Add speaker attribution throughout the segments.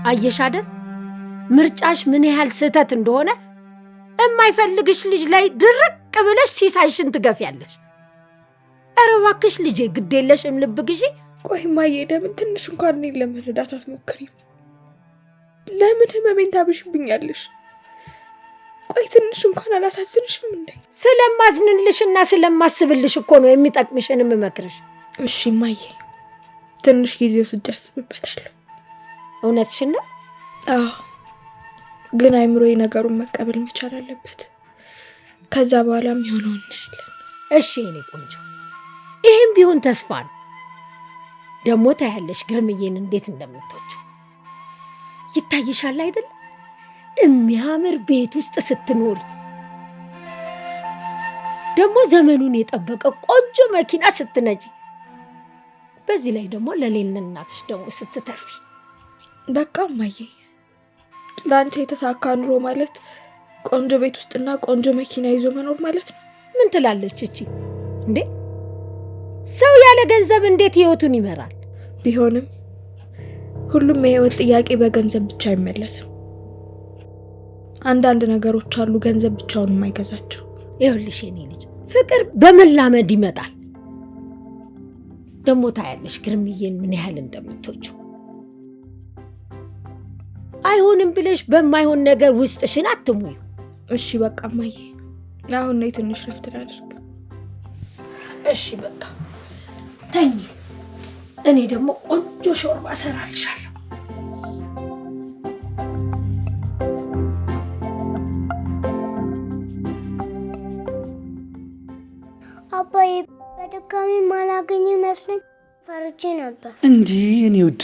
Speaker 1: አየሽ አይደል ምርጫሽ ምን ያህል ስህተት እንደሆነ። የማይፈልግሽ ልጅ ላይ ድርቅ ብለሽ ሲሳይሽን ትገፊያለሽ። ኧረ እባክሽ ልጄ ግድ የለሽም ልብ ግዢ።
Speaker 2: ቆይ እማዬ ለምን ትንሽ እንኳን እኔን ለመረዳት አትሞክሪም? ለምን ህመሜን ታብሽብኛለሽ? ቆይ ትንሽ እንኳን አላሳዝንሽም እንዴ?
Speaker 1: ስለማዝንልሽና ስለማስብልሽ እኮ ነው የሚጠቅምሽን የምመክርሽ።
Speaker 2: እሺ እማዬ ትንሽ ጊዜ ወስጄ አስብበታለሁ።
Speaker 1: እውነትሽን ነው?
Speaker 2: አዎ ግን አይምሮዬ ነገሩን መቀበል መቻል አለበት። ከዛ በኋላም የሆነውን እናያለን።
Speaker 1: እሺ የኔ ቆንጆ ይሄም ቢሆን ተስፋ ነው። ደግሞ ታያለሽ ግርምዬን እንዴት እንደምትወጪው ይታይሻል አይደል? የሚያምር ቤት ውስጥ ስትኖሪ ደግሞ ዘመኑን የጠበቀ ቆንጆ መኪና ስትነጂ፣ በዚህ ላይ ደግሞ ለሌላ እናትሽ ደግሞ ስትተርፊ።
Speaker 2: በቃ እማዬ ለአንቺ የተሳካ ኑሮ ማለት ቆንጆ ቤት ውስጥና ቆንጆ መኪና ይዞ መኖር ማለት ነው።
Speaker 1: ምን ትላለች እቺ እንዴ? ሰው ያለ ገንዘብ እንዴት ህይወቱን ይመራል?
Speaker 2: ቢሆንም ሁሉም የህይወት ጥያቄ በገንዘብ ብቻ አይመለስም። አንዳንድ ነገሮች አሉ ገንዘብ ብቻውን የማይገዛቸው።
Speaker 1: ይኸውልሽ የኔ ልጅ ፍቅር በመላመድ ይመጣል። ደግሞ ታያለሽ ግርምዬን ምን ያህል እንደምትወጪው። አይሆንም ብለሽ በማይሆን ነገር ውስጥሽን አትሙዩ።
Speaker 2: እሺ በቃ እማዬ አሁን ነይ ትንሽ ረፍት ላድርግ።
Speaker 1: እሺ በቃ ተኝ። እኔ ደግሞ ቆንጆ ሾርባ እሰራልሻለሁ።
Speaker 3: አባዬ በድጋሚ ማላገኝ መስሎኝ ፈርቼ ነበር።
Speaker 4: እንዴ እኔ ውድ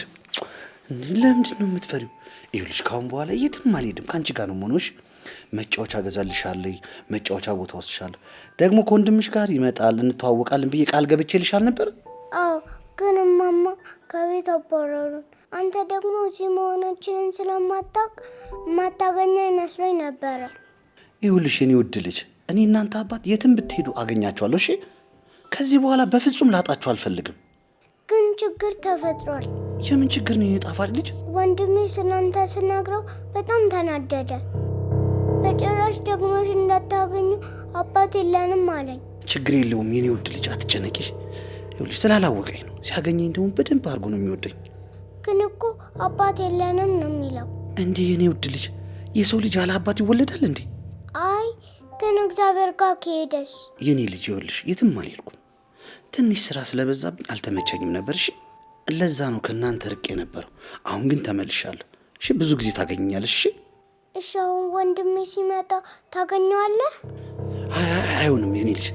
Speaker 4: ለምንድን ነው የምትፈሪው? ይኸውልሽ ካሁን በኋላ የትም አልሄድም፣ ከአንቺ ጋር ነው የምሆነው። መጫወቻ ገዛልሻለሁ፣ መጫወቻ ቦታ ወስድሻለሁ። ደግሞ ከወንድምሽ ጋር ይመጣል እንተዋወቃለን ብዬ ቃል ገብቼልሻል ነበር።
Speaker 3: አዎ ግን እማማ ከቤት አባረሩን። አንተ ደግሞ እዚህ መሆናችንን ስለማታውቅ ማታገኛ ይመስሎኝ ነበረ።
Speaker 4: ይኸውልሽ የኔ ውድ ልጅ እኔ እናንተ አባት የትም ብትሄዱ አገኛችኋለሁ። እሺ ከዚህ በኋላ በፍጹም ላጣችሁ አልፈልግም።
Speaker 3: ግን ችግር ተፈጥሯል።
Speaker 4: የምን ችግር ነው የጣፋጭ ልጅ?
Speaker 3: ወንድሜ ስላንተ ስነግረው በጣም ተናደደ። በጭራሽ ደግሞሽ እንዳታገኙ አባት የለንም አለኝ።
Speaker 4: ችግር የለውም የኔ ውድ ልጅ አትጨነቂሽ። ይኸውልሽ ስላላወቀኝ ነው፣ ሲያገኘኝ ደግሞ በደንብ አድርጎ ነው የሚወደኝ።
Speaker 3: ግን እኮ አባት የለንም ነው የሚለው።
Speaker 4: እንዴ የኔ ውድ ልጅ የሰው ልጅ ያለ አባት ይወለዳል እንዴ?
Speaker 3: አይ ግን እግዚአብሔር ጋር ከሄደስ?
Speaker 4: የኔ ልጅ ይኸውልሽ የትም አልሄድኩም። ትንሽ ስራ ስለበዛብኝ አልተመቸኝም ነበር። እሺ ለዛ ነው ከእናንተ ርቄ የነበረው። አሁን ግን ተመልሻለሁ። እሺ ብዙ ጊዜ ታገኘኛለሽ። እሺ
Speaker 3: እሺ አሁን ወንድሜ ሲመጣ ታገኘዋለህ?
Speaker 4: አይሆንም የኔ ልጅ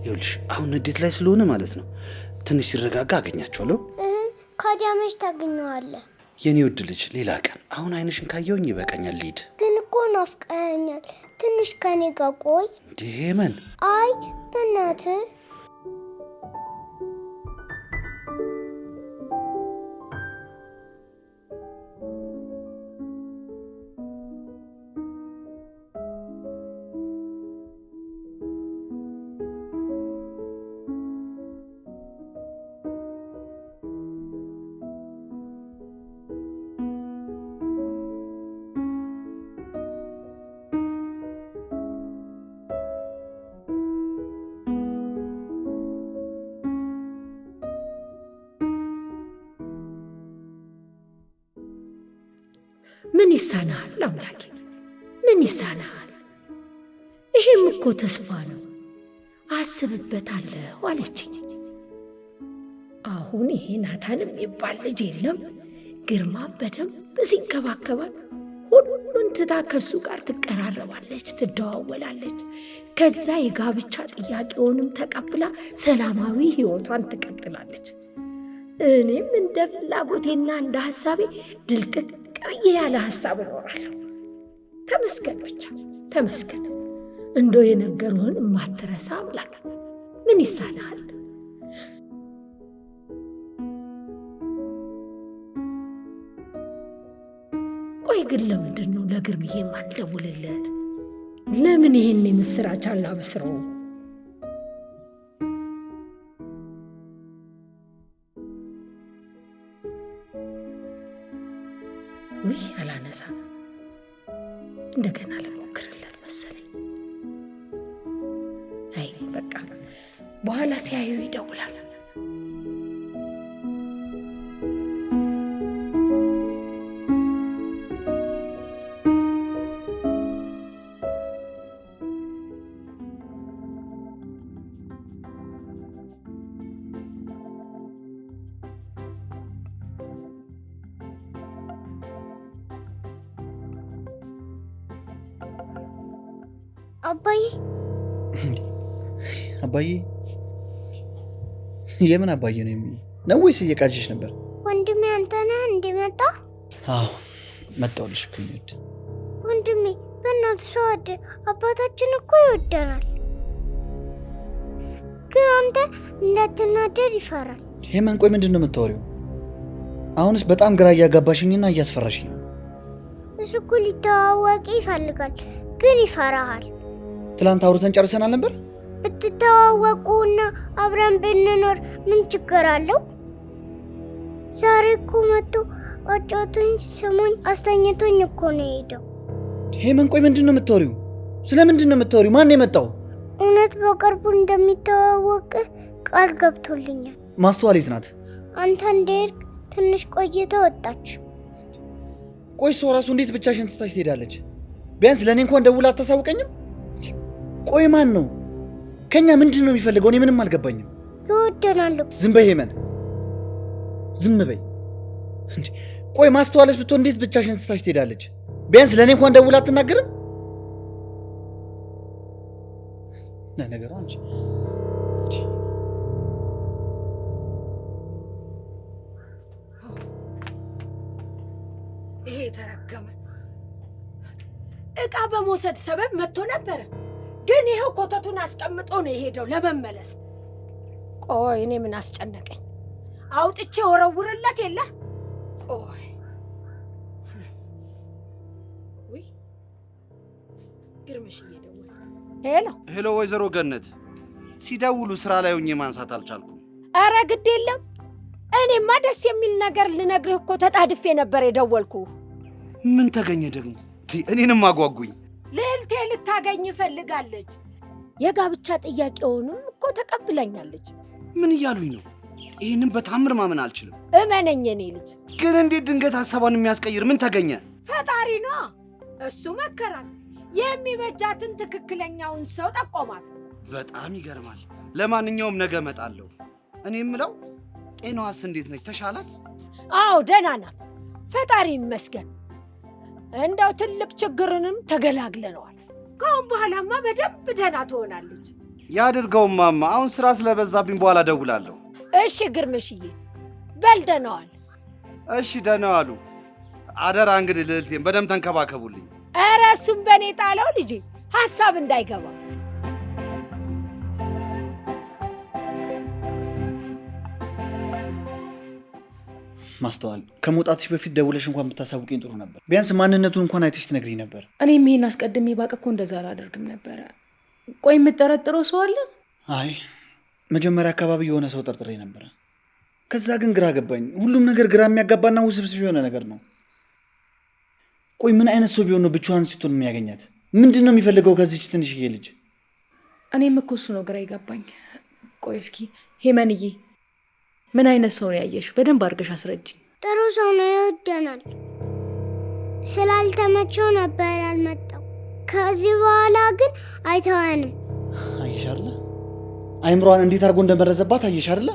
Speaker 4: ይኸውልሽ አሁን ንዴት ላይ ስለሆነ ማለት ነው። ትንሽ ሲረጋጋ አገኛቸዋለሁ።
Speaker 3: ካዲያ መች ታገኘዋለህ?
Speaker 4: የኔ ውድ ልጅ ሌላ ቀን። አሁን አይንሽን ካየውኝ ይበቃኛል። ልሂድ።
Speaker 3: ግን እኮ ናፍቀኸኛል። ትንሽ ከኔ ጋር ቆይ።
Speaker 4: እንዴ ምን?
Speaker 3: አይ በእናትህ
Speaker 1: ምን ይሳናል አምላኬ? ምን ይሳናል? ይሄም እኮ ተስፋ ነው። አስብበታለሁ አለችኝ። አሁን ይሄ ናታን የሚባል ልጅ የለም። ግርማ በደንብ ሲንከባከባል ሁሉን ትታ ከሱ ጋር ትቀራረባለች፣ ትደዋወላለች። ከዛ የጋብቻ ጥያቄውንም ተቀብላ ሰላማዊ ህይወቷን ትቀጥላለች። እኔም እንደ ፍላጎቴና እንደ ሐሳቤ ድልቅቅ ብዬ ያለ ሐሳብ እኖራለሁ። ተመስገን ብቻ ተመስገን። እንዶ የነገሩህን የማትረሳ አምላክ ምን ይሳናል? ቆይ ግን ለምንድን ነው ለግርምዬ የማንደውልለት? ለምን ይሄን የምስራች አናብስረው? ውይ አላነሳ እንደገና ልሞክርለት መሰለኝ። አይ በቃ በኋላ ሲያዩ ይደውላል።
Speaker 3: አባዬ
Speaker 5: አባዬ የምን አባዬ ነው የሚል ነው ወይስ እየቃዥሽ ነበር?
Speaker 3: ወንድሜ አንተ ነህ እንዲመጣ?
Speaker 5: አዎ መጣሁልሽ እኮ ይወድ
Speaker 3: ወንድሜ በእናትህ ሰው ወደ አባታችን እኮ ይወደናል፣ ግን አንተ እንዳትናደድ ይፈራል።
Speaker 5: ሄመን ቆይ ምንድን ነው የምታወሪው? አሁንስ በጣም ግራ እያጋባሽኝና እያስፈራሽኝ ነው።
Speaker 3: እሱ እኮ ሊተዋወቅ ይፈልጋል፣ ግን ይፈራሃል።
Speaker 5: ትላንት አውርተን ጨርሰናል ነበር።
Speaker 3: ብትተዋወቁና አብረን ብንኖር ምን ችግር አለው? ዛሬ እኮ መጥቶ አጫውቶኝ ስሙኝ አስተኝቶኝ እኮ ነው የሄደው።
Speaker 5: ሄመን ቆይ ምንድን ነው የምታወሪው? ስለምንድን ነው የምታወሪው? ማን ነው የመጣው?
Speaker 3: እውነት በቅርቡ እንደሚተዋወቅ ቃል ገብቶልኛል።
Speaker 5: ማስተዋል የት ናት?
Speaker 3: አንተ እንደሄድክ ትንሽ ቆይታ ወጣች።
Speaker 5: ቆይ እሷ ራሱ እንዴት ብቻሽን ትታሽ ትሄዳለች? ቢያንስ ለእኔ እንኳን ደውላ አታሳውቀኝም? ቆይ ማን ነው? ከኛ ምንድን ነው የሚፈልገው? እኔ ምንም አልገባኝም።
Speaker 3: ይወደናል።
Speaker 5: ዝም በይ ሄመን፣ ዝም በይ። ቆይ ማስተዋለች ብትሆን እንዴት ብቻሽን ትታሽ ትሄዳለች? ቢያንስ ለእኔ እንኳን ደውላ አትናገርም? ነገሩ አንቺ
Speaker 1: ይሄ ተረገመ ዕቃ በመውሰድ ሰበብ መጥቶ ነበረ፣ ግን ይሄው ኮተቱን አስቀምጦ ነው የሄደው ለመመለስ። ቆይ እኔ ምን አስጨነቀኝ? አውጥቼ ወረውርለት የለ። ቆይ ወይ ግርምሽ እየደወለ ሄሎ
Speaker 4: ወይዘሮ ገነት ሲደውሉ ስራ ላይ ሆኜ ማንሳት አልቻልኩም።
Speaker 1: አረ ግድ የለም እኔማ ደስ የሚል ነገር ልነግርህ እኮ ተጣድፌ ነበር የደወልኩ።
Speaker 4: ምን ተገኘ ደግሞ? እኔንም አጓጉኝ።
Speaker 1: ልዕልቴ ልታገኝ ፈልጋለች። የጋብቻ ጥያቄውንም እኮ ተቀብለኛለች።
Speaker 4: ምን እያሉኝ ነው? ይህንም በታምር ማመን አልችልም።
Speaker 1: እመነኝ የኔ ልጅ።
Speaker 4: ግን እንዴት ድንገት ሀሳቧን የሚያስቀይር ምን ተገኘ?
Speaker 1: ፈጣሪ ነው እሱ መከራት። የሚበጃትን ትክክለኛውን ሰው ጠቆማት።
Speaker 4: በጣም ይገርማል። ለማንኛውም ነገ እመጣለሁ። እኔ የምለው ጤናዋስ እንዴት ነች? ተሻላት?
Speaker 1: አዎ ደህና ናት፣ ፈጣሪ ይመስገን። እንደው ትልቅ ችግርንም ተገላግለነዋል። ከአሁን በኋላማ በደንብ ደህና ትሆናለች።
Speaker 4: ያድርገው ማማ። አሁን ስራ ስለበዛብኝ በኋላ ደውላለሁ።
Speaker 1: እሺ ግርምሽዬ፣ በል ደህና ዋል።
Speaker 4: እሺ ደህና ዋሉ። አደራ እንግዲህ ልዕልቴን በደንብ ተንከባከቡልኝ።
Speaker 1: ኧረ እሱም በእኔ ጣለው ልጄ፣ ሐሳብ እንዳይገባ።
Speaker 5: ማስተዋል ከመውጣትሽ በፊት ደውለሽ እንኳን ብታሳውቂኝ ጥሩ ነበር። ቢያንስ ማንነቱን እንኳን አይተሽ ትነግሪኝ ነበር።
Speaker 2: እኔም ይሄን አስቀድሜ ባውቅ እኮ እንደዛ አላደርግም ነበረ። ቆይ የምጠረጥረው ሰው አለ?
Speaker 5: አይ መጀመሪያ አካባቢ የሆነ ሰው ጠርጥሬ ነበረ። ከዛ ግን ግራ ገባኝ። ሁሉም ነገር ግራ የሚያጋባና ውስብስብ የሆነ ነገር ነው። ቆይ ምን አይነት ሰው ቢሆን ነው ብቻዋን ስትሆን የሚያገኛት? ምንድን ነው የሚፈልገው ከዚች ትንሽዬ ልጅ?
Speaker 2: እኔም እኮ እሱ ነው ግራ ይገባኝ። ቆይ እስኪ ሄመንዬ ምን አይነት ሰው ነው ያየሽው? በደንብ አድርገሽ አስረጅኝ።
Speaker 3: ጥሩ ሰው ነው፣ ይወደናል። ስላልተመቸው ነበር ያልመጣው። ከዚህ በኋላ ግን አይተወንም።
Speaker 5: አየሽ አይደለ? አይምሯን እንዴት አድርጎ እንደመረዘባት አየሽ አይደለ?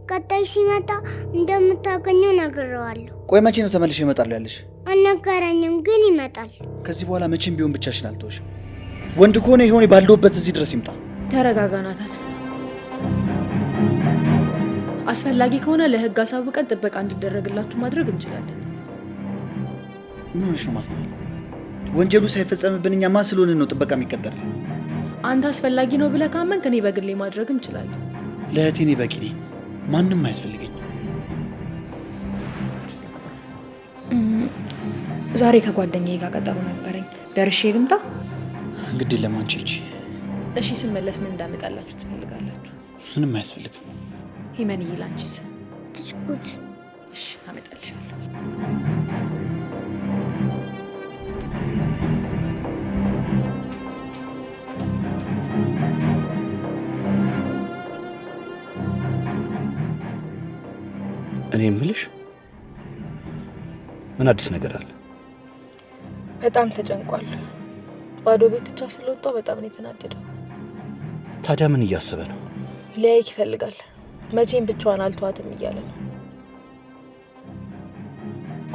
Speaker 3: ቀጣይ ሲመጣ እንደምታገኘው ነግሬዋለሁ።
Speaker 5: ቆይ መቼ ነው ተመልሼ እመጣለሁ ያለሽ?
Speaker 3: አልነገረኝም፣ ግን ይመጣል።
Speaker 5: ከዚህ በኋላ መቼም ቢሆን ብቻሽን አልተውሽም። ወንድ ከሆነ ይሆን ባለውበት እዚህ ድረስ ይምጣ።
Speaker 2: ተረጋጋ ናታን። አስፈላጊ ከሆነ ለህግ አሳውቀን ጥበቃ እንዲደረግላችሁ ማድረግ እንችላለን።
Speaker 5: ምን ሆነሽ ነው ማስተዋል? ወንጀሉ ሳይፈጸምብን እኛ ማን ስለሆንን ነው ጥበቃ የሚቀጠር?
Speaker 2: አንተ አስፈላጊ ነው ብለህ ካመንክ እኔ በግሌ ማድረግ እንችላለን።
Speaker 5: ለእህቴ እኔ በቂ ነኝ፣ ማንም አያስፈልገኝም።
Speaker 2: ዛሬ ከጓደኛዬ ጋር ቀጠሮ ነበረኝ፣ ደርሼ ልምጣ?
Speaker 5: እንግዲህ ለማንቺ
Speaker 2: እሺ። ስመለስ ምን እንዳመጣላችሁ ትፈልጋላችሁ?
Speaker 5: ምንም አያስፈልግም።
Speaker 2: ሄመንዬ ላንቺስ?
Speaker 3: ብስኩት።
Speaker 2: እሺ አመጣልሻለሁ።
Speaker 4: እኔ የምልሽ ምን አዲስ ነገር አለ?
Speaker 2: በጣም ተጨንቋል። ባዶ ቤት ብቻ ስለወጣው በጣም ነው የተናደደው።
Speaker 4: ታዲያ ምን እያሰበ ነው?
Speaker 2: ሊያይክ ይፈልጋል። መቼም ብቻዋን አልተዋትም እያለ ነው።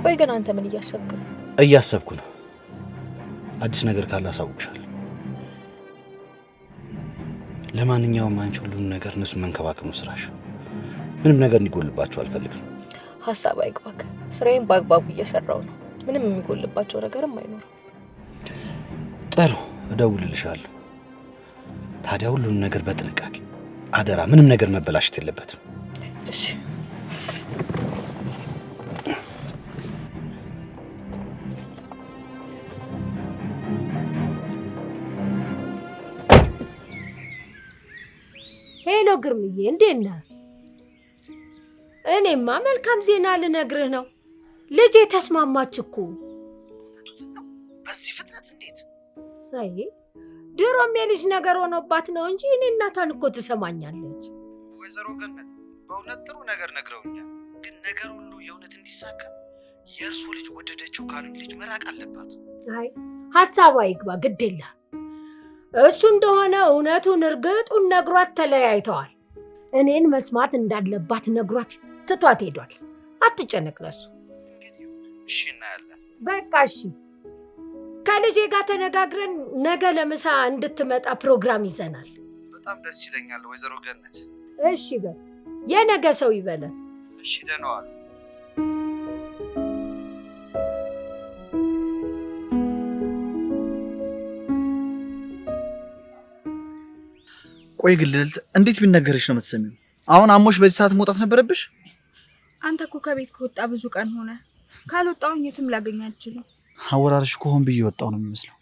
Speaker 2: ቆይ ግን አንተ ምን እያሰብክ ነው?
Speaker 4: እያሰብኩ ነው። አዲስ ነገር ካለ አሳውቅሻለሁ። ለማንኛውም አንቺ ሁሉን ነገር እነሱ መንከባከብ ነው ስራሽ። ምንም ነገር እንዲጎልባቸው አልፈልግም።
Speaker 2: ሀሳብ አይግባክ። ስራዬን በአግባቡ እየሰራው ነው። ምንም የሚጎልባቸው ነገርም አይኖርም።
Speaker 4: ጥሩ፣ እደውልልሻለሁ። ታዲያ ሁሉን ነገር በጥንቃቄ አደራ። ምንም ነገር መበላሸት የለበትም።
Speaker 2: እሺ።
Speaker 1: ሄሎ ግርምዬ፣ እንዴት ነህ? እኔማ መልካም ዜና ልነግርህ ነው። ልጄ ተስማማች እኮ።
Speaker 4: በዚህ ፍጥነት እንዴት?
Speaker 1: አይ ድሮም የልጅ ነገር ሆኖባት ነው እንጂ እኔ እናቷን እኮ ትሰማኛለች።
Speaker 4: ወይዘሮ ገነት በእውነት ጥሩ ነገር ነግረውኛል። ግን ነገር ሁሉ የእውነት እንዲሳካ የእርሶ ልጅ ወደደችው ካሉኝ ልጅ መራቅ አለባት።
Speaker 1: አይ ሀሳቧ ይግባ፣ ግድ የለህም። እሱ እንደሆነ እውነቱን እርግጡን ነግሯት ተለያይተዋል። እኔን መስማት እንዳለባት ነግሯት ትቷት ሄዷል። አትጨነቅ ለሱ።
Speaker 4: እሺ እናያለን።
Speaker 1: በቃ እሺ። ከልጄ ጋር ተነጋግረን ነገ ለምሳ እንድትመጣ ፕሮግራም ይዘናል።
Speaker 4: በጣም ደስ ይለኛል ወይዘሮ ገነት።
Speaker 1: እሺ በል፣ የነገ ሰው ይበለን።
Speaker 4: እሺ ደህና ዋሉ።
Speaker 5: ቆይ ግን ልዕልት እንዴት ቢነገርሽ ነው የምትሰሚው? አሁን አሞሽ በዚህ ሰዓት መውጣት ነበረብሽ?
Speaker 2: አንተ እኮ ከቤት ከወጣ ብዙ ቀን ሆነ። ካልወጣሁኝ የትም ላገኝ አልችልም።
Speaker 5: አወራርሽ እኮ ሆን ብዬ ወጣው ነው የሚመስለው።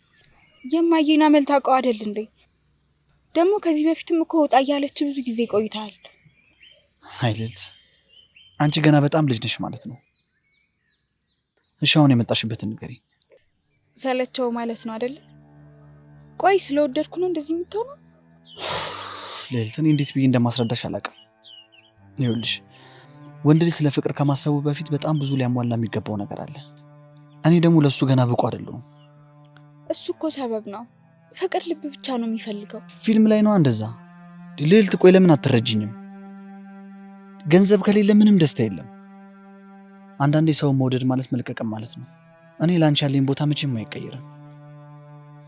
Speaker 2: የማየና መልት አውቀው አይደል እንዴ? ደግሞ ከዚህ በፊትም እኮ ወጣ እያለች ብዙ ጊዜ ቆይታል።
Speaker 5: አይ ልዕልት፣ አንቺ ገና በጣም ልጅ ነሽ ማለት ነው። እሺ አሁን የመጣሽበትን ንገሪኝ።
Speaker 2: ሰለቸው ማለት ነው አይደል? ቆይ ስለወደድኩ ነው እንደዚህ የምትሆነው?
Speaker 5: ልዕልት፣ እኔ እንዴት ብዬ እንደማስረዳሽ አላውቅም። ይኸውልሽ ወንድ ልጅ ስለ ፍቅር ከማሰቡ በፊት በጣም ብዙ ሊያሟላ የሚገባው ነገር አለ። እኔ ደግሞ ለሱ ገና ብቁ አይደለሁም።
Speaker 2: እሱ እኮ ሰበብ ነው። ፍቅር ልብ ብቻ ነው የሚፈልገው።
Speaker 5: ፊልም ላይ ነው እንደዛ። ልዕልት ቆይ ለምን አትረጅኝም? ገንዘብ ከሌለ ምንም ደስታ የለም። አንዳንዴ ሰውን መውደድ ማለት መልቀቅም ማለት ነው። እኔ ላንቺ ያለኝ ቦታ መቼም አይቀየርም።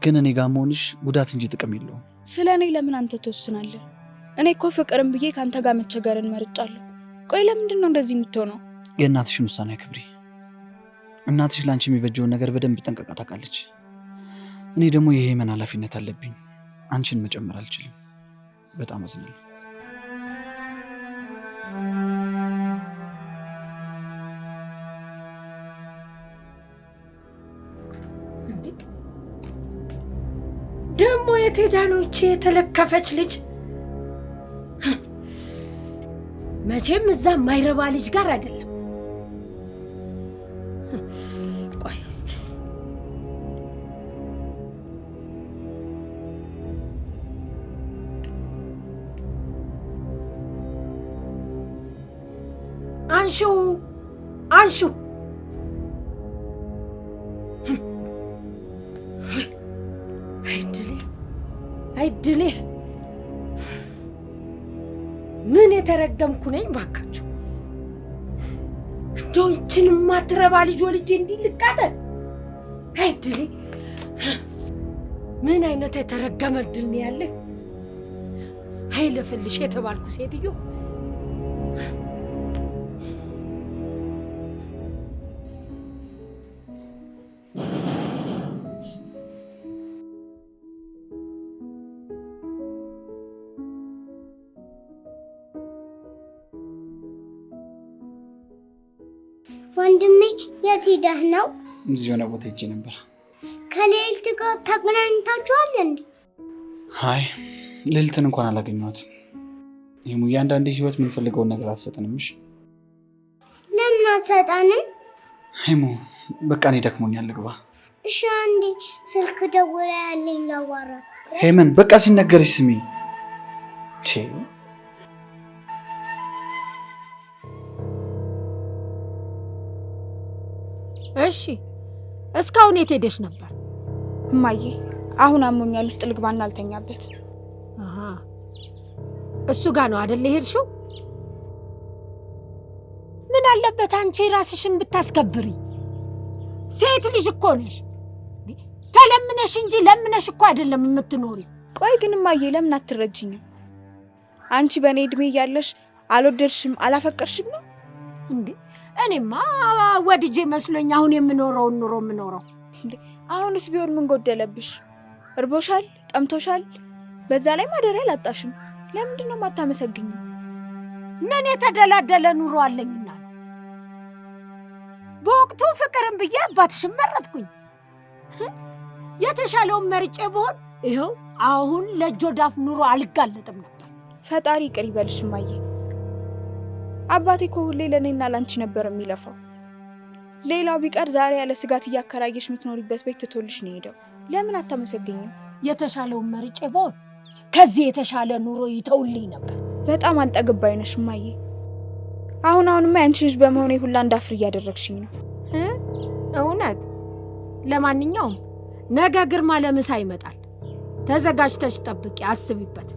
Speaker 5: ግን እኔ ጋር መሆንሽ ጉዳት እንጂ ጥቅም የለውም።
Speaker 2: ስለ እኔ ለምን አንተ ትወስናለህ? እኔ እኮ ፍቅርን ብዬ ከአንተ ጋር መቸገርን መርጫለሁ። ቆይ ለምንድን ነው እንደዚህ የምትሆነው?
Speaker 5: የእናትሽን ውሳኔ አክብሪ። እናትሽ ላንቺ የሚበጀውን ነገር በደንብ ጠንቀቃ ታውቃለች። እኔ ደግሞ የሄመን ኃላፊነት አለብኝ። አንቺን መጨመር አልችልም። በጣም አዝናለሁ።
Speaker 1: ደግሞ የት ሄዳ ነው እቺ የተለከፈች ልጅ? መቼም እዛ የማይረባ ልጅ ጋር አይደለም። ቆይ እስቲ አንሺው አንሺው። አይድሌ ምን የተረገምኩ ነኝ ባካችሁ። እንደው ይህችን የማትረባ ልጅ ወልጄ እንዲህ ልቃጠል? አይድሌ ምን አይነት የተረገመ እድል ነው ያለኝ? ኃይለፈልሽ የተባልኩ ሴትዮ
Speaker 3: ወንድሜ የት ሄደህ ነው?
Speaker 5: እዚህ የሆነ ቦታ ሄጄ ነበር።
Speaker 3: ከልዕልት ጋር ተገናኝታችኋል እንዴ?
Speaker 5: አይ ልዕልትን እንኳን አላገኘኋትም። ይህሙ እያንዳንዴ ህይወት የምንፈልገውን ነገር አትሰጠንም። እሺ
Speaker 3: ለምን አትሰጠንም?
Speaker 5: ይህሙ በቃ እኔ ደክሞኛል፣ ልግባ።
Speaker 3: እሺ አንዴ ስልክ ደውላ ያለኝ ላዋራት።
Speaker 5: ሄመን በቃ ሲነገርሽ ስሚ።
Speaker 1: እሺ እስካሁን የት ሄደሽ ነበር?
Speaker 2: እማዬ አሁን አሞኛል፣ ውስጥ ልግባና አልተኛበት።
Speaker 1: አሃ እሱ ጋር ነው አይደል የሄድሽው? ምን አለበት አንቺ ራስሽን ብታስከብሪ? ሴት ልጅ እኮ ነሽ። ተለምነሽ እንጂ ለምነሽ እኮ አይደለም የምትኖሪ።
Speaker 2: ቆይ ግን እማዬ ለምን አትረጅኝም? አንቺ በእኔ እድሜ እያለሽ አልወደድሽም አላፈቀርሽም ነው
Speaker 1: እንዴ? እኔማ ወድጄ መስሎኝ አሁን የምኖረውን ኑሮ የምኖረው።
Speaker 2: አሁንስ ቢሆን ምን ጎደለብሽ? እርቦሻል፣ ጠምቶሻል፣ በዛ ላይ ማደሪያ አላጣሽም። ለምንድን ነው የማታመሰግኝ?
Speaker 1: ምን የተደላደለ ኑሮ አለኝና ነው? በወቅቱ ፍቅርን ብዬ አባትሽን መረጥኩኝ። የተሻለውን መርጬ ብሆን ይኸው አሁን ለእጅ ወዳፍ ኑሮ አልጋለጥም ነበር።
Speaker 2: ፈጣሪ ይቅር ይበልሽ እማዬ። አባቴ እኮ ሁሌ ለእኔና ላንቺ ነበር የሚለፋው። ሌላው ቢቀር ዛሬ ያለ ስጋት እያከራየሽ የምትኖሪበት ቤት ትቶልሽ ነው ሄደው። ለምን አታመሰግኝም?
Speaker 1: የተሻለውን መርጬ ብሆን ከዚህ የተሻለ ኑሮ ይተውልኝ ነበር።
Speaker 2: በጣም አልጠግባይ ነሽ እማዬ። አሁንማ ያንቺ ልጅ በመሆኔ ሁላ እንዳፍር እያደረግሽኝ ነው።
Speaker 1: እውነት? ለማንኛውም ነገ ግርማ ለምሳ ይመጣል። ተዘጋጅተሽ ጠብቂ፣ አስቢበት።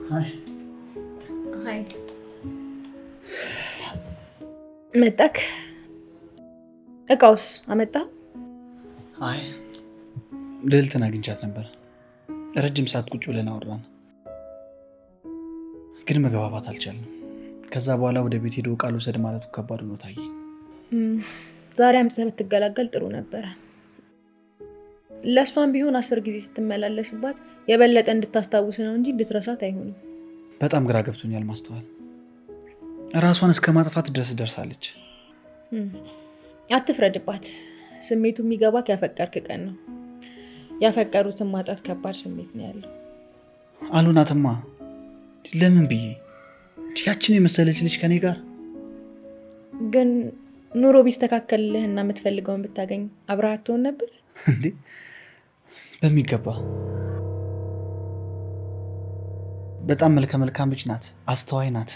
Speaker 6: ሃይ መጣክ? እቃውስ አመጣ?
Speaker 5: አይ ልዕልትን አግኝቻት ነበር። ረጅም ሰዓት ቁጭ ብለን አወራን፣ ግን መግባባት አልቻልንም። ከዛ በኋላ ወደ ቤት ሄዶ ቃል ውሰድ ማለቱ ከባድ ሆኖ ታየኝ።
Speaker 6: ዛሬ አምጥተህ ብትገላገል ጥሩ ነበረ። ለእሷም ቢሆን 10 ጊዜ ስትመላለስባት የበለጠ እንድታስታውስ ነው እንጂ እንድትረሳት አይሆንም።
Speaker 5: በጣም ግራ ገብቶኛል ማስተዋል። ራሷን እስከ ማጥፋት ድረስ ደርሳለች።
Speaker 6: አትፍረድባት። ስሜቱ የሚገባክ ያፈቀርክ ቀን ነው። ያፈቀሩትን ማጣት ከባድ ስሜት ነው ያለው።
Speaker 5: አሉናትማ ለምን ብዬ ያችን የመሰለች ልጅ ከኔ ጋር
Speaker 6: ግን ኑሮ ቢስተካከልልህና የምትፈልገውን ብታገኝ አብረሃት ትሆን ነበር
Speaker 5: እንዴ? በሚገባ። በጣም መልካም ልጅ ናት፣ አስተዋይ ናት።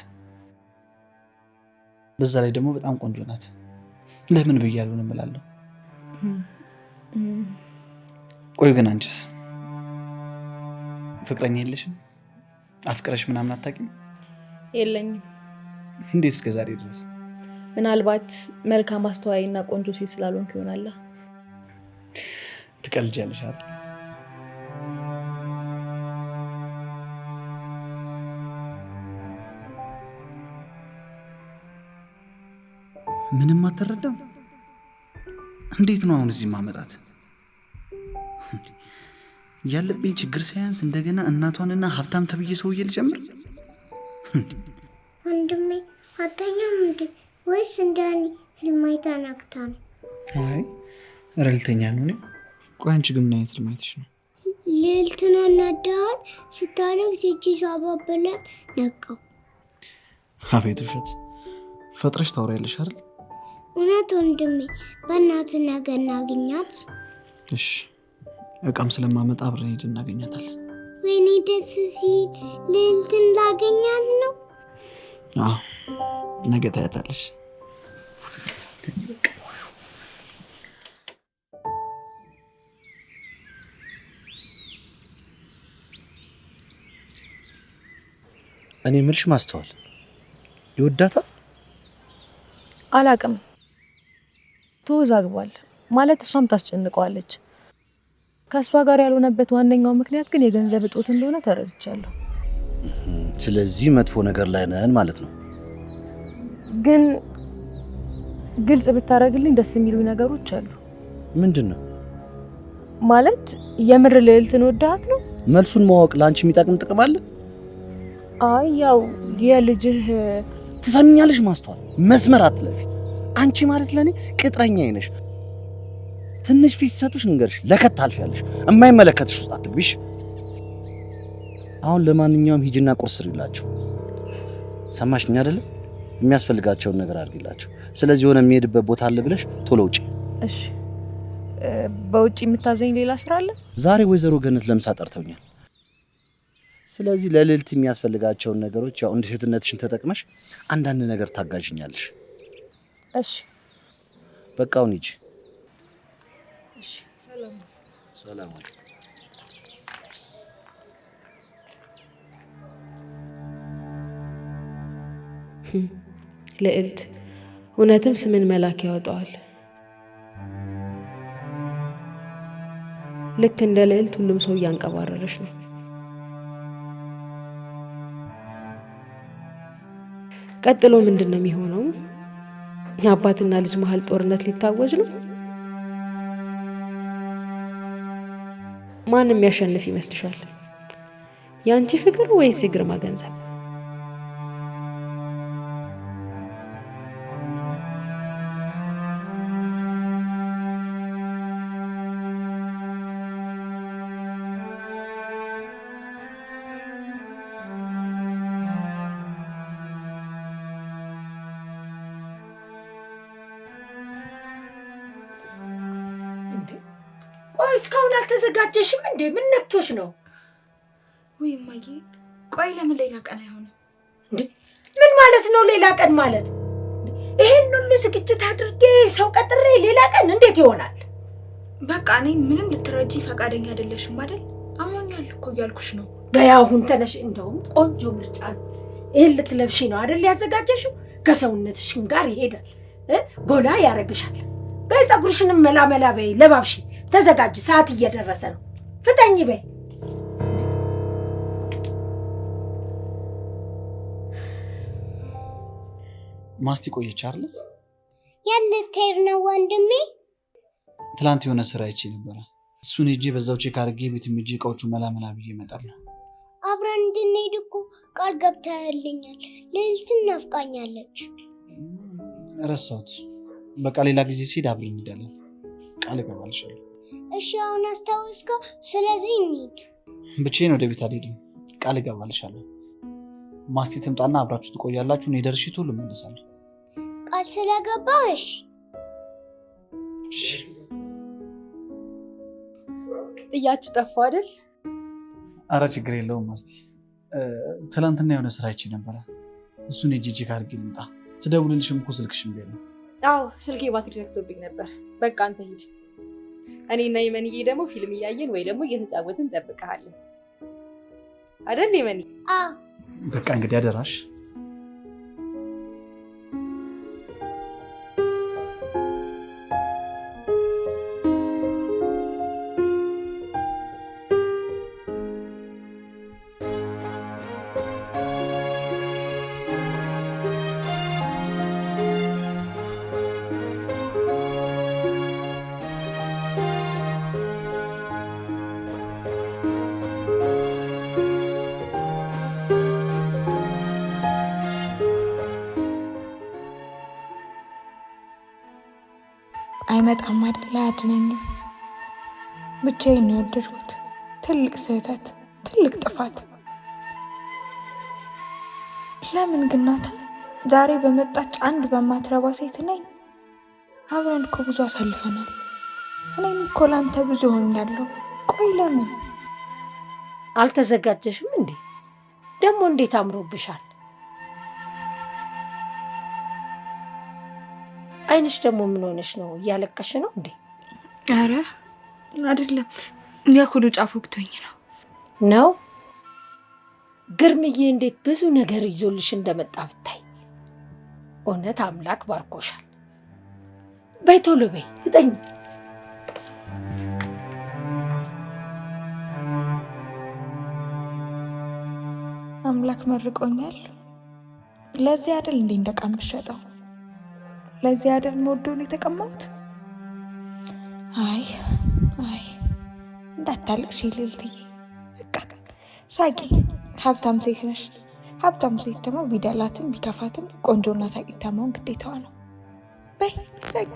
Speaker 5: በዛ ላይ ደግሞ በጣም ቆንጆ ናት። ለምን ብዬ አልሆንም እላለሁ። ቆይ ግን አንቺስ ፍቅረኛ የለሽም? አፍቅረሽ ምናምን አታውቂም?
Speaker 6: የለኝም።
Speaker 5: እንዴት እስከ ዛሬ ድረስ?
Speaker 6: ምናልባት መልካም አስተዋይና ቆንጆ ሴት ስላልሆንክ ይሆናል።
Speaker 5: ትቀልጃለሽ አይደል? ምንም አትረዳም። እንዴት ነው አሁን እዚህ ማመጣት? ያለብኝ ችግር ሳያንስ እንደገና እናቷንና ሀብታም ተብዬ ሰውዬ ልጨምር?
Speaker 3: ወንድሜ አተኛም እንዴ? ወይስ እንደኔ ህልም አይታ ነቅታ ነው?
Speaker 5: አይ ረልተኛ ነው እኔ። ቆይ አንቺ ግን ምን አይነት ህልም አይተሽ ነው?
Speaker 3: ልዕልትን አናደዋል ስታለቅስ እጅ ሳባበላት ነቃው።
Speaker 5: አቤት ውሸት! ፈጥረሽ ታወሪያለሽ አይደል?
Speaker 3: እውነት ወንድሜ፣ በእናትህ ነገ እናገኛት።
Speaker 5: እሺ፣ እቃም ስለማመጣ አብረን ሄደን እናገኛታለን።
Speaker 3: ወይኔ ደስ ሲል! ልዕልትን ላገኛት ነው።
Speaker 5: አዎ፣ ነገ ታያታለሽ።
Speaker 4: እኔ የምልሽ ማስተዋል ይወዳታል?
Speaker 6: አላቅም። ተወዛግቧል ማለት እሷም ታስጨንቀዋለች። ከእሷ ጋር ያልሆነበት ዋነኛው ምክንያት ግን የገንዘብ እጦት እንደሆነ ተረድቻለሁ።
Speaker 4: ስለዚህ መጥፎ ነገር ላይ ነን ማለት ነው።
Speaker 6: ግን ግልጽ ብታረግልኝ ደስ የሚሉ ነገሮች አሉ።
Speaker 4: ምንድን ነው
Speaker 6: ማለት? የምር ልዕልትን ወዳሃት ነው?
Speaker 4: መልሱን ማወቅ ለአንቺ የሚጠቅም ጥቅም አለ?
Speaker 6: አይ ያው የልጅህ
Speaker 4: ትሰሚኛለሽ ማስተዋል፣ መስመር አትለፊ። አንቺ ማለት ለኔ ቅጥረኛዬ ነሽ። ትንሽ ፊት ሰጡሽ እንገርሽ ለከት ታልፊያለሽ። የማይመለከትሽ ውስጥ አትግቢሽ። አሁን ለማንኛውም ሂጂና ቁርስ ስሪላቸው። ሰማሽኝ አይደለ? የሚያስፈልጋቸውን ነገር አድርጊላቸው። ስለዚህ የሆነ የሚሄድበት ቦታ አለ ብለሽ ቶሎ ውጪ።
Speaker 6: እሺ። በውጪ የምታዘኝ ሌላ ስራ አለ?
Speaker 4: ዛሬ ወይዘሮ ገነት ለምሳ ጠርተውኛል። ስለዚህ ለልዕልት የሚያስፈልጋቸውን ነገሮች ያው እንደ ሴትነትሽን ተጠቅመሽ አንዳንድ ነገር ታጋዥኛለሽ።
Speaker 6: እሺ።
Speaker 4: በቃ አሁን ሂጂ።
Speaker 6: እሺ። ሰላም
Speaker 4: ሰላም።
Speaker 6: ልዕልት እውነትም ስምን መላክ ያወጣዋል። ልክ እንደ ልዕልት ሁሉም ሰው እያንቀባረረሽ ነው። ቀጥሎ ምንድን ነው የሚሆነው? አባትና ልጅ መሀል ጦርነት ሊታወጅ ነው። ማን የሚያሸንፍ ይመስልሻል? ያንቺ ፍቅር ወይስ የግርማ ገንዘብ?
Speaker 1: ቆይ እስካሁን አልተዘጋጀሽም እንዴ? ምን ነክቶሽ ነው?
Speaker 2: ወይ እማዬ፣ ቆይ ለምን ሌላ ቀን አይሆንም
Speaker 1: እንዴ? ምን ማለት ነው ሌላ ቀን ማለት? ይሄን ሁሉ ዝግጅት አድርጌ ሰው ቀጥሬ ሌላ ቀን እንዴት ይሆናል?
Speaker 2: በቃ እኔን ምንም ልትረጂ ፈቃደኛ አይደለሽም አይደል? አሞኛል እኮ እያልኩሽ ነው።
Speaker 1: በይ አሁን ተነሽ። እንደውም ቆንጆ ምርጫ ነው። ይሄን ልትለብሺ ነው አይደል ያዘጋጀሽው? ከሰውነትሽም ጋር ይሄዳል፣ ጎላ ያረግሻል። በይ ፀጉርሽንም መላመላ በይ፣ ለባብሺ፣ ተዘጋጅ። ሰዓት እየደረሰ ነው። ፍጠኝ በይ።
Speaker 5: ማስቲ ቆየች አይደል?
Speaker 3: ልትሄድ ነው ወንድሜ?
Speaker 5: ትላንት የሆነ ስራ አይቼ ነበረ። እሱን ሄጄ በዛው ቼክ አድርጌ ቤት ሄጄ እቃዎቹ መላመላ ብዬ እመጣለሁ።
Speaker 3: አብረን እንድንሄድ እኮ ቃል ገብተህልኛል። ልዕልትም ናፍቃኛለች።
Speaker 5: ረሳሁት። በቃ ሌላ ጊዜ ሲሄድ አብረን እንሄዳለን። ቃል እገባልሻለሁ።
Speaker 3: እሺ አሁን አስታወስከው። ስለዚህ እንሂድ።
Speaker 5: ብቻዬን ወደ ቤት አልሄድም። ቃል እገባልሻለሁ። ማስቲ ትምጣና አብራችሁ ትቆያላችሁ። እኔ ደርሼ ቶሎ እመለሳለሁ።
Speaker 3: ቃል ስለገባሽ
Speaker 6: ጥያችሁ ጠፋ አይደል?
Speaker 5: አረ ችግር የለውም ማስቲ። ትላንትና የሆነ ስራ አይቼ ነበረ። እሱን ሄጄ ቼክ አድርጌ ልምጣ። ስደውልልሽም እኮ ስልክሽ እምቢ አለኝ።
Speaker 6: አዎ ስልኬ ባትሪ ዘግቶብኝ ነበር። በቃ አንተ ሂድ። እኔና የመንዬ ደግሞ ፊልም እያየን ወይ ደግሞ እየተጫወትን እንጠብቅሃለን አይደል የመንዬ?
Speaker 3: አዎ
Speaker 5: በቃ እንግዲህ አደራሽ።
Speaker 2: አይመጣም አይደል? አያድነኝም። ብቻዬን ነው የወደድኩት። ትልቅ ስህተት፣ ትልቅ ጥፋት። ለምን ግን ናታን ዛሬ በመጣች አንድ በማትረባ ሴት ነኝ? አብረን እኮ ብዙ አሳልፈናል። እኔም እኮ ላንተ ብዙ ሆኛለሁ። ቆይ ለምን
Speaker 1: አልተዘጋጀሽም እንዴ? ደግሞ እንዴት አምሮብሻል! አይንሽ ደግሞ ምን ሆነሽ ነው? እያለቀሽ ነው እንዴ?
Speaker 2: አረ አይደለም፣ የኩሉ ጫፍ ወቅቶኝ ነው።
Speaker 1: ግርምዬ እንዴት ብዙ ነገር ይዞልሽ እንደመጣ ብታይ። እውነት አምላክ ባርኮሻል። በይ ቶሎ በይ፣ ፍጠኝ።
Speaker 2: አምላክ መርቆኛል። ለዚህ አይደል እንዴ እንደቃም ብሸጠው? ለዚህ አይደል መወደውን የተቀማሁት? አይ እንዳታለቅሽ ልዕልትዬ። በቃ ሳቂ። ሀብታም ሴት ነሽ። ሀብታም ሴት ደግሞ ቢደላትም ቢከፋትም ቆንጆና ሳቂታ መሆን ግዴታዋ ነው። በይ ሳቂ።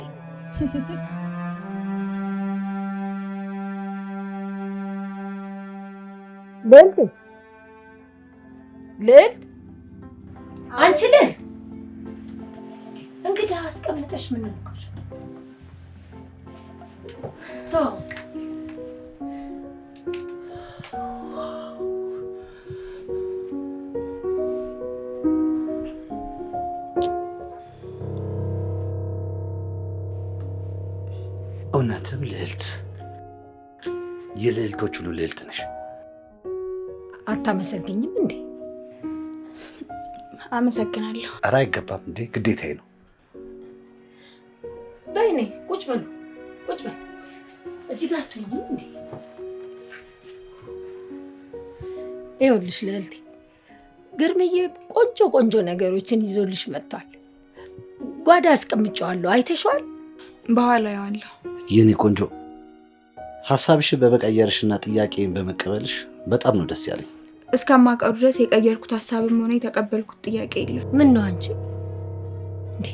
Speaker 1: ልዕልት፣ አንቺ ልዕልት፣ እንግዲህ አስቀምጠሽ ምን ነው ታውቅ
Speaker 4: እውነትም ልዕልት፣ የልዕልቶች ሁሉ ልዕልት ነሽ።
Speaker 1: አታመሰግኝም እንዴ?
Speaker 2: አመሰግናለሁ።
Speaker 4: ኧረ አይገባም እንዴ፣ ግዴታዬ ነው።
Speaker 1: በይኔ ቁጭ በሉ፣ ቁጭ በል። እዚህ ጋር አትሆኝም እንዴ? ይኸውልሽ ልዕልቴ፣ ግርምዬ ቆንጆ ቆንጆ ነገሮችን ይዞልሽ መጥቷል። ጓዳ አስቀምጨዋለሁ፣ አይተሽዋል?
Speaker 2: በኋላ ያዋለሁ።
Speaker 4: የኔ ቆንጆ፣ ሐሳብሽን በመቀየርሽና ጥያቄን በመቀበልሽ በጣም ነው ደስ ያለኝ።
Speaker 2: እስከማውቀው ድረስ የቀየርኩት ሐሳብም ሆነ የተቀበልኩት ጥያቄ የለም።
Speaker 1: ምን ነው አንቺ እንዴ?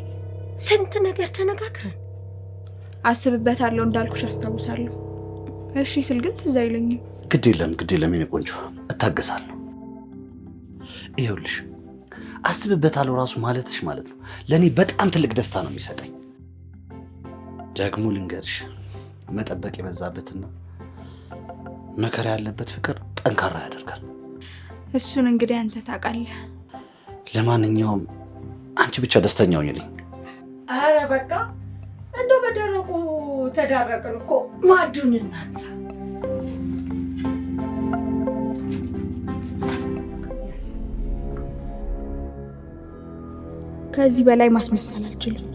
Speaker 1: ስንት ነገር ተነጋግረን
Speaker 2: አስብበታለሁ እንዳልኩሽ አስታውሳለሁ። እሺ ስል ግን ትዝ አይለኝም።
Speaker 4: ግድ የለም የኔ ቆንጆ፣ እታገሳለሁ። ይኸውልሽ አስብበታለሁ ራሱ ማለትሽ ማለት ነው ለእኔ በጣም ትልቅ ደስታ ነው የሚሰጠኝ። ደግሞ ልንገርሽ፣ መጠበቅ የበዛበትና መከራ ያለበት ፍቅር ጠንካራ ያደርጋል።
Speaker 2: እሱን እንግዲህ አንተ ታውቃለህ።
Speaker 4: ለማንኛውም አንቺ ብቻ ደስተኛ ሁኚልኝ።
Speaker 1: አረ በቃ እንደው በደረቁ ተዳረቅን እኮ። ማዕዱን እናንሳ።
Speaker 2: ከዚህ በላይ ማስመሰል አልችልም።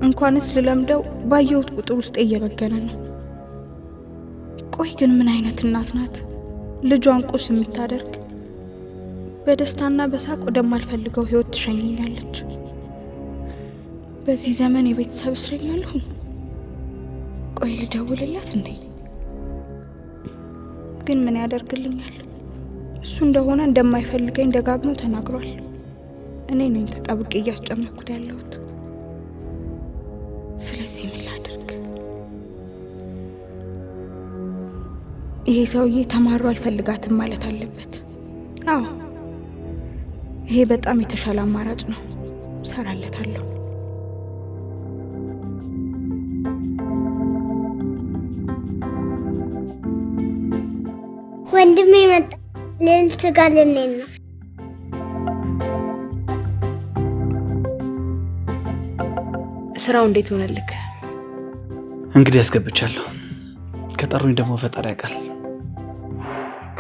Speaker 2: እንኳንስ ልለምደው ባየሁት ቁጥር ውስጥ እየበገነ ነው። ቆይ ግን ምን አይነት እናት ናት ልጇን ቁስ የምታደርግ? በደስታና በሳቅ ወደማልፈልገው ህይወት ትሸኘኛለች። በዚህ ዘመን የቤተሰብ እስረኛ አልሁን። ቆይ ልደውልላት እንዴ? ግን ምን ያደርግልኛል? እሱ እንደሆነ እንደማይፈልገኝ ደጋግሞ ተናግሯል። እኔ ነኝ ተጣብቄ እያስጨነኩት ያለሁት። ስለዚህ ምን ላድርግ? ይሄ ሰውዬ ተማሩ አልፈልጋትም ማለት አለበት። አዎ ይሄ በጣም የተሻለ አማራጭ ነው። ሰራለታለሁ።
Speaker 3: ወንድሜ መጣ። ልዕልት ጋር ልንሄድ ነው።
Speaker 6: ስራው እንዴት ሆነልክ?
Speaker 5: እንግዲህ ያስገብቻለሁ። ከጠሩኝ ደግሞ ፈጣሪ ያውቃል።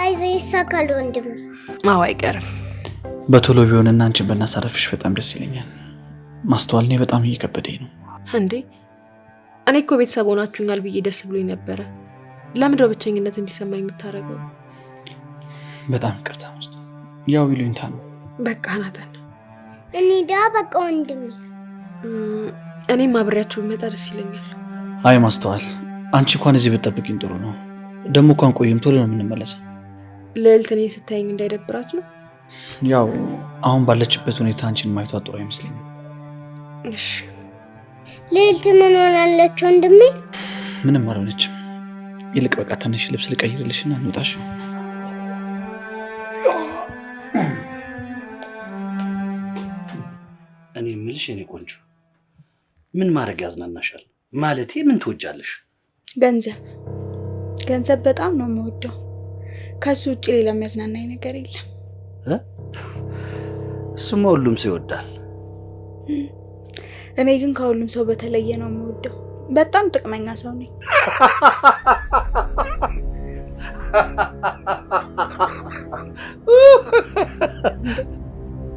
Speaker 3: አይዞህ ይሳካል ወንድሜ።
Speaker 6: አዎ አይቀርም።
Speaker 5: በቶሎ ቢሆንና አንቺን በናሳረፍሽ በጣም ደስ ይለኛል። ማስተዋል እኔ በጣም እየከበደኝ ነው።
Speaker 6: እንዴ እኔ እኮ ቤተሰብ ሆናችሁኛል ብዬ ደስ ብሎኝ ነበረ። ለምንድነው ብቸኝነት እንዲሰማኝ የምታደርገው?
Speaker 5: በጣም ይቅርታ። ያው ይሉኝታ ነው።
Speaker 6: በቃ ናተን
Speaker 3: እንሂዳ በቃ ወንድሜ።
Speaker 6: እኔም አብሬያችሁ ብመጣ ደስ ይለኛል።
Speaker 5: አይ ማስተዋል፣ አንቺ እንኳን እዚህ ብትጠብቂኝ ጥሩ ነው። ደግሞ እንኳን ቆይም ቶሎ ነው የምንመለሰው።
Speaker 6: ልዕልት እኔን ስታየኝ እንዳይደብራት ነው።
Speaker 5: ያው አሁን ባለችበት ሁኔታ አንቺን ማየቷ ጥሩ አይመስለኝም።
Speaker 6: እሺ
Speaker 3: ልዕልት ምን ሆናለች ወንድሜ?
Speaker 5: ምንም አልሆነችም። ይልቅ በቃ ተነሽ፣ ልብስ ልቀይርልሽና እንውጣሽ።
Speaker 4: እኔ የምልሽ የኔ ቆንጆ፣ ምን ማድረግ ያዝናናሻል? ማለቴ ምን ትወጃለሽ?
Speaker 2: ገንዘብ በጣም ነው የምወደው። ከሱ ውጭ ሌላ የሚያዝናናኝ ነገር የለም።
Speaker 4: እሱማ ሁሉም ሰው ይወዳል።
Speaker 2: እኔ ግን ከሁሉም ሰው በተለየ ነው የምወደው። በጣም ጥቅመኛ ሰው ነኝ።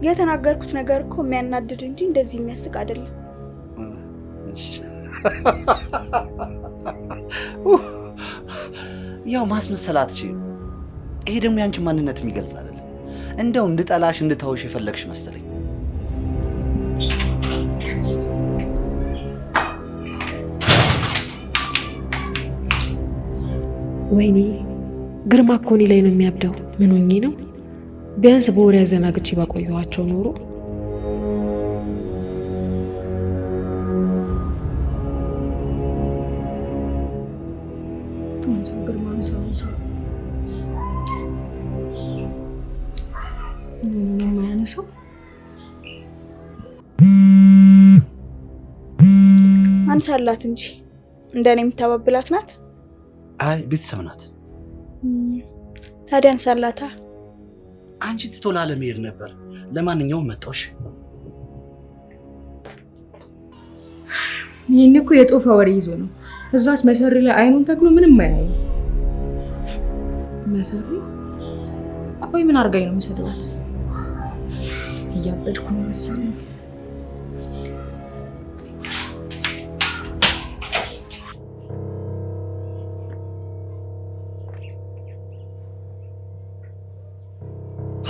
Speaker 2: የተናገርኩት ነገር እኮ የሚያናድድ እንጂ እንደዚህ የሚያስቅ አይደለም።
Speaker 4: ያው ማስመሰል አትችይም። ይሄ ደግሞ ያንቺ ማንነት የሚገልጽ አይደለም። እንደው እንድጠላሽ እንድተውሽ የፈለግሽ መሰለኝ።
Speaker 6: ወይኔ ግርማ እኮ እኔ ላይ ነው የሚያብደው። ምን ሆኜ ነው? ቢያንስ በወሬ አዘናግቼ ባቆየኋቸው ኖሮ።
Speaker 2: አንሳላት እንጂ እንደኔ የምታባብላት ናት?
Speaker 4: አይ ቤተሰብ ናት።
Speaker 2: ታዲያ አንሳላታ።
Speaker 4: አንቺ ትቶ ላለመሄድ ነበር። ለማንኛውም መጣሁሽ።
Speaker 6: ይህን እኮ የጦፈ ወሬ ይዞ ነው። እዛች መሰሪ ላይ አይኑን ተክሎ ምንም አያይም። መሰሪ ቆይ ምን አድርጋኝ ነው የምሰድባት? እያበድኩ ነው መሰለኝ።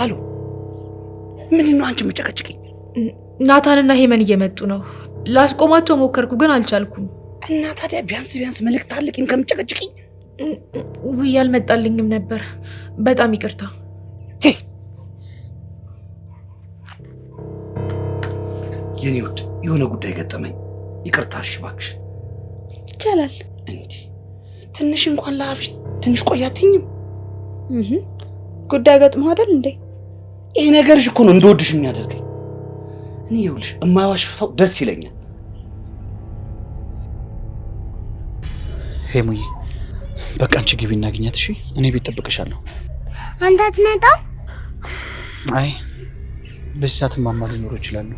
Speaker 4: አሎ ምን ነው አንቺ የምጨቀጭቅኝ?
Speaker 6: ናታንና ሄመን እየመጡ ነው። ላስቆማቸው ሞከርኩ ግን አልቻልኩም።
Speaker 4: እና ታዲያ ቢያንስ መልእክት አልልኝ ከምጨቀጭቅኝ?
Speaker 6: ውይ አልመጣልኝም ነበር። በጣም ይቅርታ።
Speaker 4: የኔ ውድ የሆነ ጉዳይ ገጠመኝ። ይቅርታ እሺ እባክሽ።
Speaker 2: ይቻላል።
Speaker 4: እንዴ ትንሽ እንኳን ለአፍሽ ትንሽ ቆያትኝም?
Speaker 2: ጉዳይ ገጥሞ አይደል እንዴ?
Speaker 4: ይሄ ነገርሽ እኮ ነው እንደወድሽ የሚያደርገኝ። እኔ ይኸውልሽ የማይዋሽ ሰው ደስ ይለኛል።
Speaker 5: ሄሙዬ በቃ አንቺ ግቢ እናገኛት። እሺ እኔ ቤት ጠብቅሻለሁ።
Speaker 3: አንተ አትመጣም?
Speaker 5: አይ በዚህ ሰዓት ማማ ሊኖሩ ይችላሉ።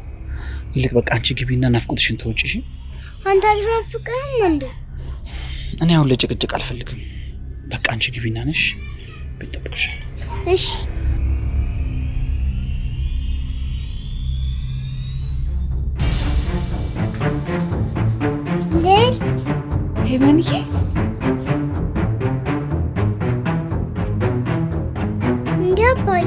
Speaker 5: ይልቅ በቃ አንቺ ግቢና ናፍቆትሽን ተወጪ። እሺ
Speaker 3: አንተ አትናፍቅህም እንዴ?
Speaker 5: እኔ አሁን ለጭቅጭቅ አልፈልግም። በቃ አንቺ ግቢና ነሽ ቤት ጠብቅሻለሁ።
Speaker 3: እሺ ልጅ
Speaker 2: ሄመንዬ
Speaker 3: እንዴ አባዬ